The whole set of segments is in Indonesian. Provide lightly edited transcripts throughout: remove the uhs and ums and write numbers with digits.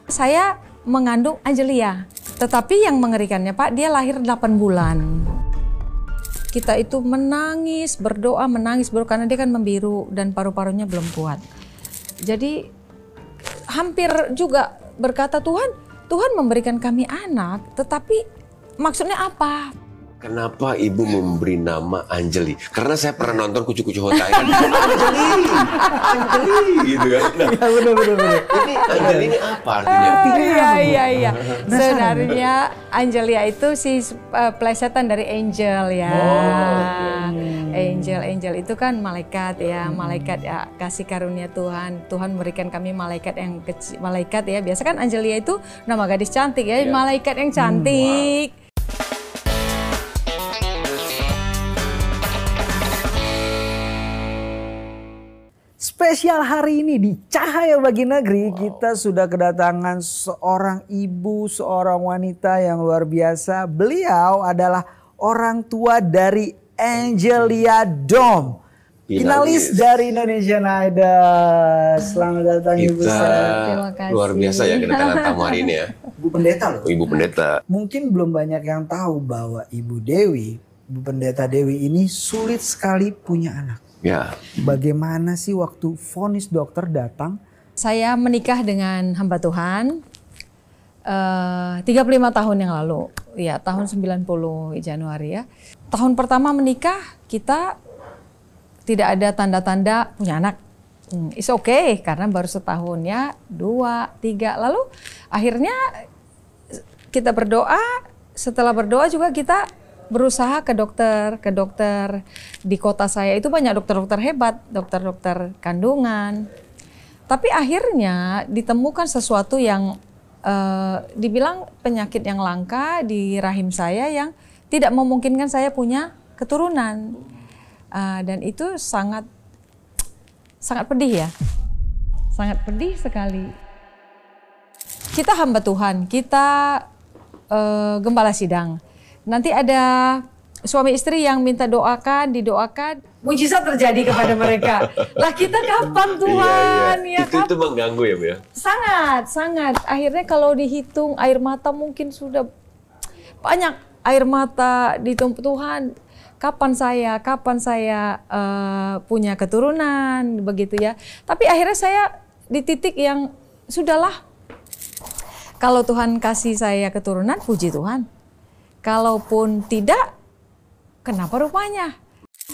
Saya mengandung Angelia, tetapi yang mengerikannya Pak, dia lahir 8 bulan. Kita itu menangis, berdoa karena dia kan membiru dan paru-parunya belum kuat. Jadi hampir juga berkata, Tuhan memberikan kami anak, tetapi maksudnya apa? Kenapa ibu memberi nama Anjeli? Karena saya pernah nonton Kucu-Kucu Hotai kan. Anjeli gitu kan. Nah, ya, bener. Ini Anjeli ini apa artinya? Iya. Sebenarnya Angelia itu plesetan dari angel ya. Angel itu kan malaikat ya, malaikat ya, kasih karunia Tuhan. Tuhan memberikan kami malaikat yang kecil, malaikat ya. Biasa kan Angelia itu nama gadis cantik ya, malaikat yang cantik. Wow. Spesial hari ini di Cahaya Bagi Negeri, kita sudah kedatangan seorang ibu, seorang wanita yang luar biasa. Beliau adalah orang tua dari Angelia Dom, finalis dari Indonesian Idol. Selamat datang Ibu. Terima kasih. Luar biasa ya kedatangan tamu hari ini ya. Ibu Pendeta loh. Ibu Pendeta. Mungkin belum banyak yang tahu bahwa Ibu Pendeta Dewi ini sulit sekali punya anak. Ya. Bagaimana sih waktu vonis dokter datang? Saya menikah dengan hamba Tuhan 35 tahun yang lalu, ya tahun 90 Januari ya. Tahun pertama menikah kita tidak ada tanda-tanda punya anak. It's okay karena baru setahun ya, 2, 3. Lalu akhirnya kita berdoa, setelah berdoa juga kita berusaha ke dokter di kota saya itu banyak dokter-dokter hebat, dokter-dokter kandungan. Tapi akhirnya ditemukan sesuatu yang dibilang penyakit yang langka di rahim saya yang tidak memungkinkan saya punya keturunan. Dan itu sangat pedih ya, sangat pedih sekali. Kita hamba Tuhan, kita gembala sidang. Nanti ada suami istri yang minta didoakan, mujizat terjadi kepada mereka. Lah kita kapan Tuhan? Iya. Ya, itu mengganggu ya Bu ya? Sangat. Akhirnya kalau dihitung air mata mungkin sudah banyak air mata ditumpuk Tuhan. Kapan saya punya keturunan begitu ya. Tapi akhirnya saya di titik yang sudahlah. Kalau Tuhan kasih saya keturunan, puji Tuhan. Kalaupun tidak, kenapa rupanya?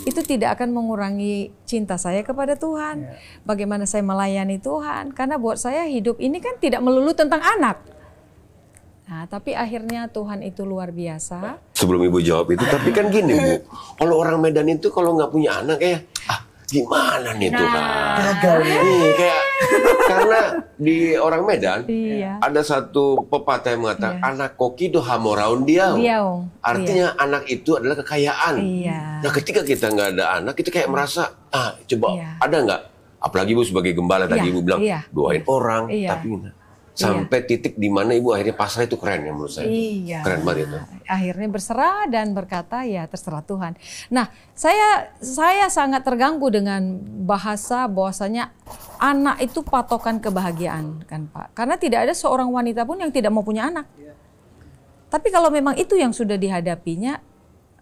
Itu tidak akan mengurangi cinta saya kepada Tuhan. Bagaimana saya melayani Tuhan. Karena buat saya hidup ini kan tidak melulu tentang anak. Nah, tapi akhirnya Tuhan itu luar biasa. Sebelum Ibu jawab itu, tapi kan gini Bu. Kalau orang Medan itu kalau nggak punya anak ya, gimana nih Tuhan? Gagal nih kayak karena di orang Medan ada satu pepatah yang mengatakan anak koki do hamoraun diau. Artinya anak itu adalah kekayaan. Nah ketika kita nggak ada anak, kita kayak merasa ada nggak? Apalagi Bu sebagai gembala tadi Ibu bilang doain orang, tapi sampai titik di mana Ibu akhirnya pasrah itu keren ya menurut saya. Keren banget itu. Akhirnya berserah dan berkata ya terserah Tuhan. Nah, saya sangat terganggu dengan bahasa bahwasanya anak itu patokan kebahagiaan kan Pak. Karena tidak ada seorang wanita pun yang tidak mau punya anak. Tapi kalau memang itu yang sudah dihadapinya,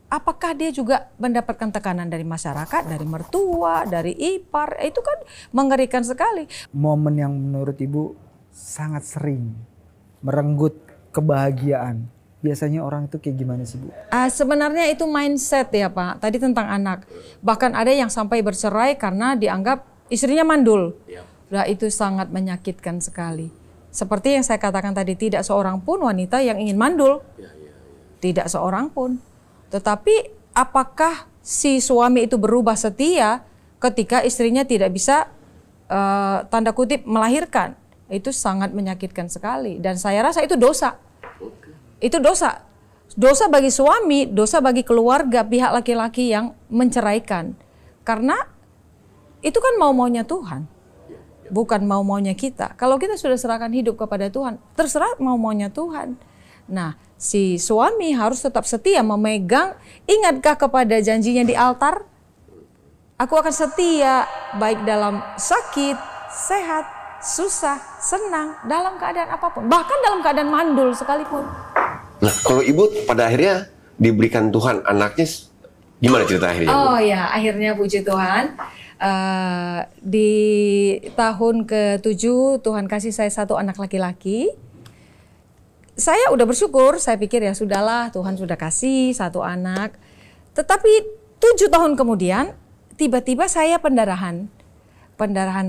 apakah dia juga mendapatkan tekanan dari masyarakat, dari mertua, dari ipar? Itu kan mengerikan sekali. Momen yang menurut Ibu sangat sering merenggut kebahagiaan. Biasanya orang itu kayak gimana sih Bu? Sebenarnya itu mindset ya Pak. Tadi tentang anak. Bahkan ada yang sampai bercerai karena dianggap istrinya mandul. Nah, itu sangat menyakitkan sekali. Seperti yang saya katakan tadi, tidak seorang pun wanita yang ingin mandul. Tidak seorang pun. Tetapi apakah si suami itu berubah setia ketika istrinya tidak bisa tanda kutip melahirkan? Itu sangat menyakitkan sekali. Dan saya rasa itu dosa. Itu dosa. Dosa bagi suami, dosa bagi keluarga pihak laki-laki yang menceraikan. Karena itu kan mau-maunya Tuhan. Bukan mau-maunya kita. Kalau kita sudah serahkan hidup kepada Tuhan, terserah mau-maunya Tuhan. Nah, si suami harus tetap setia memegang, ingatkah kepada janjinya di altar? Aku akan setia baik dalam sakit, sehat, susah, senang, dalam keadaan apapun. Bahkan dalam keadaan mandul sekalipun. Nah, kalau ibu pada akhirnya diberikan Tuhan anaknya, gimana cerita akhirnya? Oh ya, akhirnya puji Tuhan. Di tahun ke-7 Tuhan kasih saya satu anak laki-laki. Saya udah bersyukur, saya pikir ya sudahlah Tuhan sudah kasih satu anak. Tetapi 7 tahun kemudian tiba-tiba saya pendarahan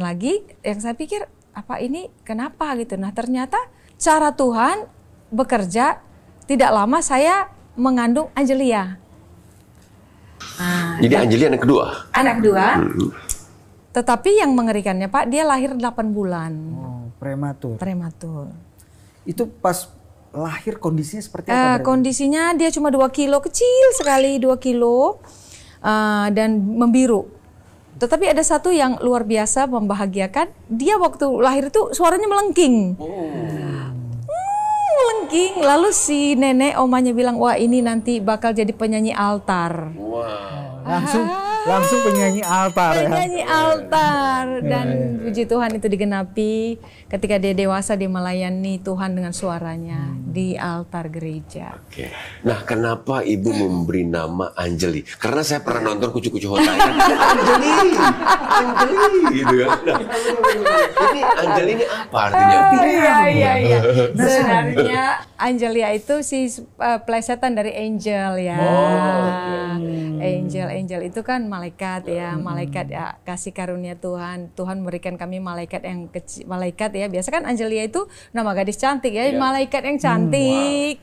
lagi, yang saya pikir apa ini kenapa gitu. Nah ternyata cara Tuhan bekerja, tidak lama saya mengandung Angelia. Jadi Angelia anak kedua? Anak kedua. Tetapi yang mengerikannya Pak, dia lahir 8 bulan. Oh, prematur. Prematur. Itu pas lahir kondisinya seperti apa? Kondisinya dia cuma 2 kilo, kecil sekali 2 kilo dan membiru. Tetapi ada satu yang luar biasa membahagiakan, dia waktu lahir itu suaranya melengking. Melengking, lalu si nenek omanya bilang, wah ini nanti bakal jadi penyanyi altar. Langsung penyanyi altar ya. Penyanyi altar. Dan puji Tuhan itu digenapi ketika dia dewasa, dia melayani Tuhan dengan suaranya di altar gereja. Oke. Nah, kenapa ibu memberi nama Angeli? Karena saya pernah nonton Kucu-Kucu Hotai. Angeli gitu kan. Ini Angeli ini apa artinya? Iya. Sebenarnya Angelia itu plesetan dari angel ya. Angel itu kan malaikat ya, malaikat ya, kasih karunia Tuhan. Tuhan memberikan kami malaikat yang kecil, malaikat ya. Biasa kan Angelia itu nama gadis cantik ya, malaikat yang cantik.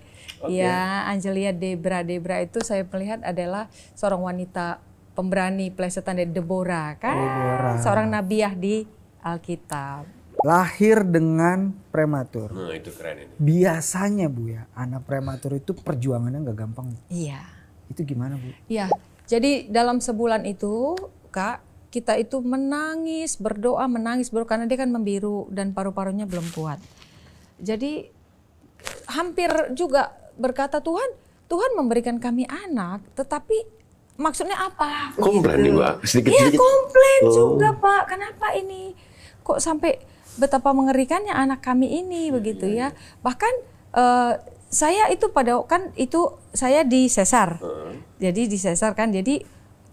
Ya, Angelia Debra itu saya melihat adalah seorang wanita pemberani, plesetan dari Deborah kan, seorang nabiah di Alkitab. Lahir dengan prematur. Nah, itu keren ini. Biasanya Bu ya, anak prematur itu perjuangannya nggak gampang. Iya. Itu gimana Bu? Iya. Jadi dalam sebulan itu, Kak, kita itu menangis, berdoa karena dia kan membiru dan paru-parunya belum kuat. Jadi hampir juga berkata Tuhan memberikan kami anak, tetapi maksudnya apa? Komplain gitu. juga sedikit-sedikit. Iya komplain juga Pak, kenapa ini? Kok sampai betapa mengerikannya anak kami ini begitu ya. Bahkan saya itu saya di sesar. Jadi di sesar kan, jadi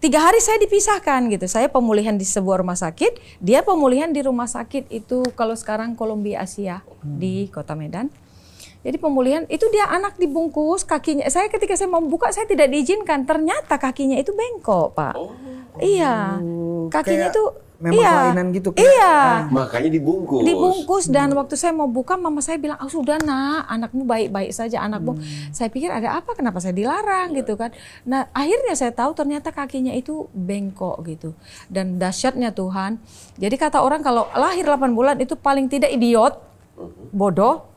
3 hari saya dipisahkan gitu. Saya pemulihan di sebuah rumah sakit, dia pemulihan di rumah sakit itu kalau sekarang Columbia Asia di Kota Medan. Jadi pemulihan itu dia anak dibungkus, kakinya. Ketika saya mau buka saya tidak diizinkan. Ternyata kakinya itu bengkok, Pak. Iya. Kakinya itu memang kelainan gitu kan? Iya. Makanya dibungkus. Dibungkus dan waktu saya mau buka mama saya bilang, "Oh, sudah nak, anakmu baik-baik saja anakmu." Saya pikir ada apa, kenapa saya dilarang gitu kan. Nah, akhirnya saya tahu ternyata kakinya itu bengkok gitu. Dan dahsyatnya Tuhan. Jadi kata orang kalau lahir 8 bulan itu paling tidak idiot, bodoh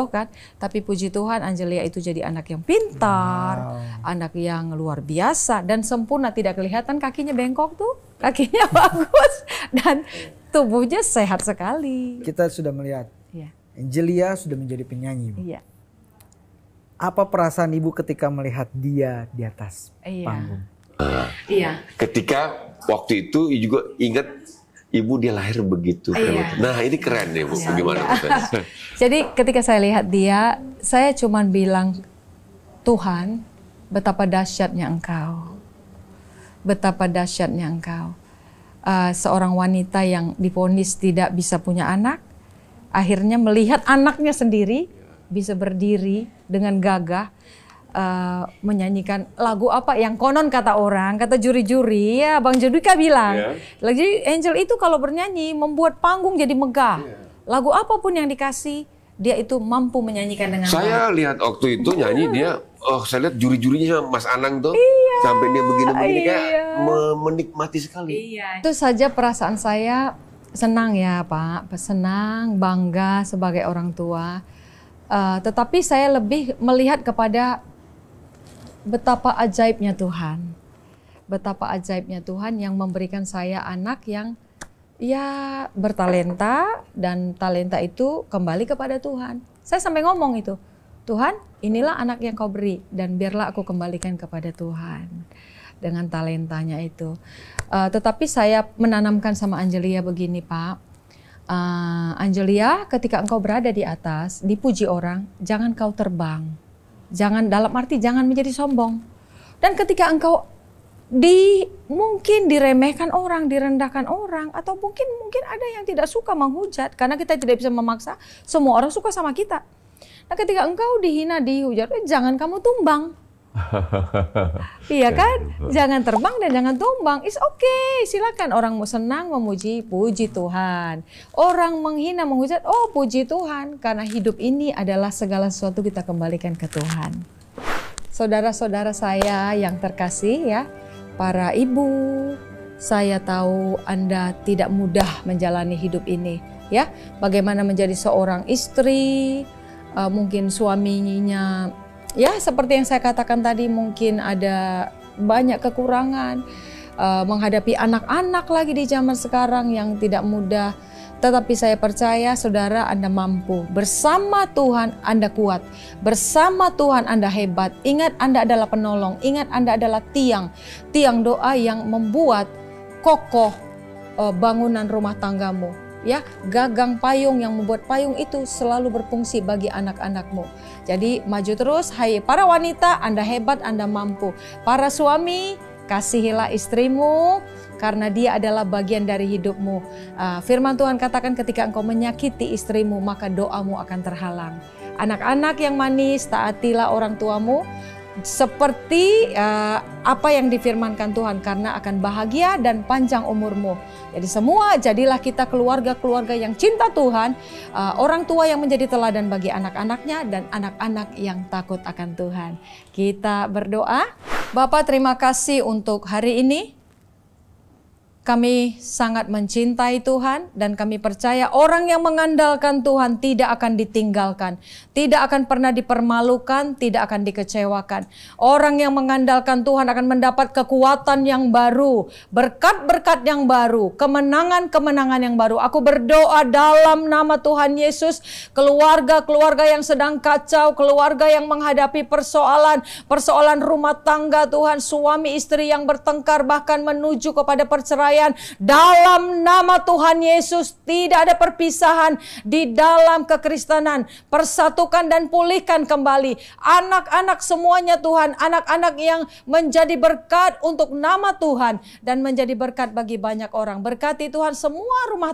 kan. Tapi puji Tuhan Angelia itu jadi anak yang pintar, anak yang luar biasa dan sempurna, tidak kelihatan kakinya bengkok tuh. Kakinya bagus dan tubuhnya sehat sekali. Kita sudah melihat Angelia sudah menjadi penyanyi. Iya. Apa perasaan ibu ketika melihat dia di atas panggung? Iya. Ketika waktu itu juga ingat ibu dia lahir begitu. Nah ini keren nih Bu, gimana? Jadi ketika saya lihat dia, saya cuma bilang, Tuhan betapa dahsyatnya Engkau. Betapa dahsyatnya Engkau. Seorang wanita yang divonis tidak bisa punya anak, akhirnya melihat anaknya sendiri bisa berdiri dengan gagah, menyanyikan lagu apa yang konon kata orang, kata juri-juri ya, Bang Judika bilang, lagi Angel itu kalau bernyanyi membuat panggung jadi megah. Lagu apapun yang dikasih dia itu mampu menyanyikan dengan baik. Saya lihat waktu itu nyanyi dia, saya lihat juri-jurinya Mas Anang tuh, sampai dia begini-begini kayak menikmati sekali. Itu saja perasaan saya, senang ya Pak, senang, bangga sebagai orang tua. Tetapi saya lebih melihat kepada betapa ajaibnya Tuhan. Betapa ajaibnya Tuhan yang memberikan saya anak yang bertalenta, dan talenta itu kembali kepada Tuhan. Saya sampai ngomong itu, Tuhan inilah anak yang kau beri dan biarlah aku kembalikan kepada Tuhan dengan talentanya itu. Tetapi saya menanamkan sama Angelia begini Pak, Angelia, ketika engkau berada di atas, dipuji orang, jangan kau terbang. Jangan, dalam arti jangan menjadi sombong. Dan ketika engkau mungkin diremehkan orang, direndahkan orang, atau mungkin ada yang tidak suka menghujat, karena kita tidak bisa memaksa semua orang suka sama kita. Nah, ketika engkau dihina, dihujat, jangan kamu tumbang. Iya kan? Jangan terbang dan jangan tumbang. It's okay, silakan. Orang mau senang memuji, puji Tuhan. Orang menghina, menghujat, oh puji Tuhan. Karena hidup ini adalah segala sesuatu kita kembalikan ke Tuhan. Saudara-saudara saya yang terkasih ya, para ibu, saya tahu Anda tidak mudah menjalani hidup ini ya. Bagaimana menjadi seorang istri, mungkin suaminya ya seperti yang saya katakan tadi, mungkin ada banyak kekurangan, menghadapi anak-anak lagi di zaman sekarang yang tidak mudah. Tetapi saya percaya saudara, Anda mampu. Bersama Tuhan Anda kuat. Bersama Tuhan Anda hebat. Ingat Anda adalah penolong. Ingat Anda adalah tiang doa yang membuat kokoh bangunan rumah tanggamu. Ya, gagang payung yang membuat payung itu selalu berfungsi bagi anak-anakmu. Jadi maju terus, hai para wanita, Anda hebat, Anda mampu. Para suami, kasihilah istrimu karena dia adalah bagian dari hidupmu. Firman Tuhan katakan ketika engkau menyakiti istrimu, maka doamu akan terhalang. Anak-anak yang manis, taatilah orang tuamu seperti apa yang difirmankan Tuhan, karena akan bahagia dan panjang umurmu. Jadi semua jadilah kita keluarga-keluarga yang cinta Tuhan, orang tua yang menjadi teladan bagi anak-anaknya dan anak-anak yang takut akan Tuhan. Kita berdoa. Bapa, terima kasih untuk hari ini. Kami sangat mencintai Tuhan dan kami percaya orang yang mengandalkan Tuhan tidak akan ditinggalkan, tidak akan pernah dipermalukan, tidak akan dikecewakan. Orang yang mengandalkan Tuhan akan mendapat kekuatan yang baru, berkat-berkat yang baru, kemenangan-kemenangan yang baru. Aku berdoa dalam nama Tuhan Yesus, keluarga-keluarga yang sedang kacau, keluarga yang menghadapi persoalan rumah tangga Tuhan, suami istri yang bertengkar bahkan menuju kepada perceraian. Dalam nama Tuhan Yesus tidak ada perpisahan di dalam kekristenan. Persatukan dan pulihkan kembali anak-anak semuanya Tuhan, anak-anak yang menjadi berkat untuk nama Tuhan dan menjadi berkat bagi banyak orang. Berkati Tuhan semua rumah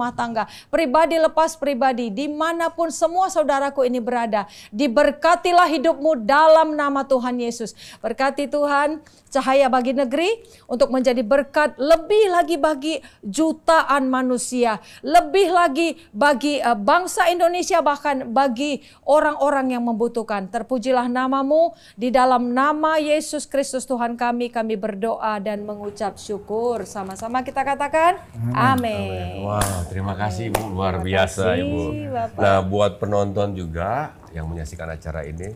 tangga, pribadi lepas pribadi, dimanapun semua saudaraku ini berada. Diberkatilah hidupmu dalam nama Tuhan Yesus. Berkati Tuhan Cahaya Bagi Negeri untuk menjadi berkat lebih lagi bagi jutaan manusia, lebih lagi bagi bangsa Indonesia, bahkan bagi orang-orang yang membutuhkan. Terpujilah namamu, di dalam nama Yesus Kristus Tuhan kami berdoa dan mengucap syukur. Sama-sama kita katakan amin. Wow, terima kasih Ibu, luar biasa Ibu. Bapak. Nah, buat penonton juga yang menyaksikan acara ini,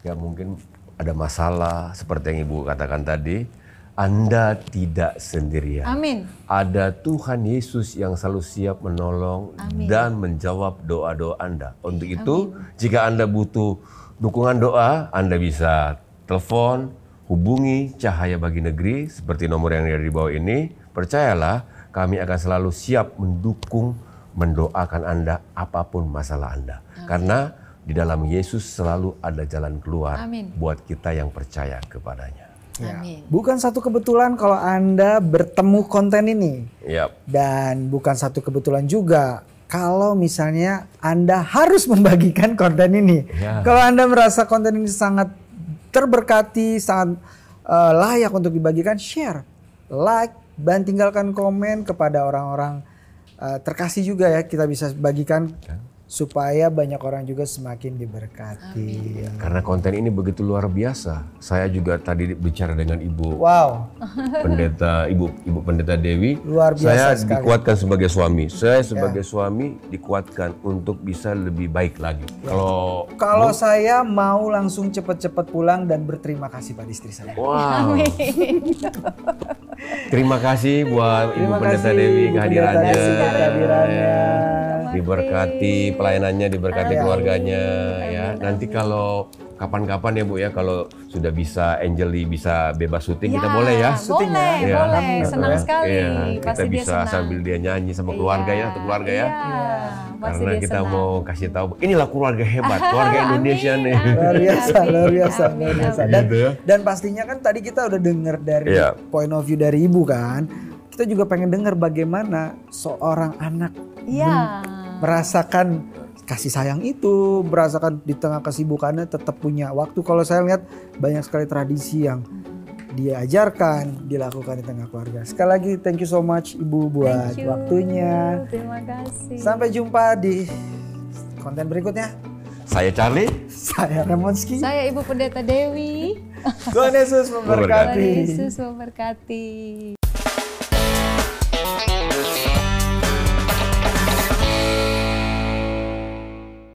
yang mungkin ada masalah seperti yang Ibu katakan tadi, Anda tidak sendirian. Amin. Ada Tuhan Yesus yang selalu siap menolong dan menjawab doa-doa Anda. Untuk itu, jika Anda butuh dukungan doa, Anda bisa telepon, hubungi Cahaya Bagi Negeri seperti nomor yang ada di bawah ini. Percayalah, kami akan selalu siap mendukung, mendoakan Anda apapun masalah Anda. Karena di dalam Yesus selalu ada jalan keluar buat kita yang percaya kepadanya. Ya. Bukan satu kebetulan kalau Anda bertemu konten ini. Dan bukan satu kebetulan juga kalau misalnya Anda harus membagikan konten ini. Kalau Anda merasa konten ini sangat terberkati, sangat layak untuk dibagikan, share, like, dan tinggalkan komen kepada orang-orang terkasih juga ya, kita bisa bagikan supaya banyak orang juga semakin diberkati. Karena konten ini begitu luar biasa. Saya juga tadi bicara dengan Ibu Pendeta, Ibu Pendeta Dewi. Luar biasa saya sekali. Dikuatkan sebagai suami. Saya sebagai suami dikuatkan untuk bisa lebih baik lagi. Kalau saya mau langsung cepat-cepat pulang dan berterima kasih pada istri saya. Wow. Terima kasih buat Ibu Pendeta Dewi kehadirannya. Diberkati pelayanannya, diberkati keluarganya ya. Nanti kalau kapan-kapan ya Bu ya, kalau sudah bisa Angeli bisa bebas syuting, kita boleh ya? Syuting boleh. Senang sekali. Ya, pasti kita bisa sambil dia nyanyi sama keluarga ya, untuk keluarga ya. Karena kita mau kasih tahu, inilah keluarga hebat, keluarga Indonesia nih. Luar biasa. Dan pastinya kan tadi kita udah dengar dari point of view dari Ibu kan. Kita juga pengen dengar bagaimana seorang anak merasakan kasih sayang itu, merasakan di tengah kesibukannya tetap punya waktu. Kalau saya lihat banyak sekali tradisi yang diajarkan, dilakukan di tengah keluarga. Sekali lagi thank you so much Ibu buat waktunya. Terima kasih. Sampai jumpa di konten berikutnya. Saya Charlie. Saya Remonski. Saya Ibu Pendeta Dewi. Tuhan Yesus memberkati. Tuhan Yesus memberkati.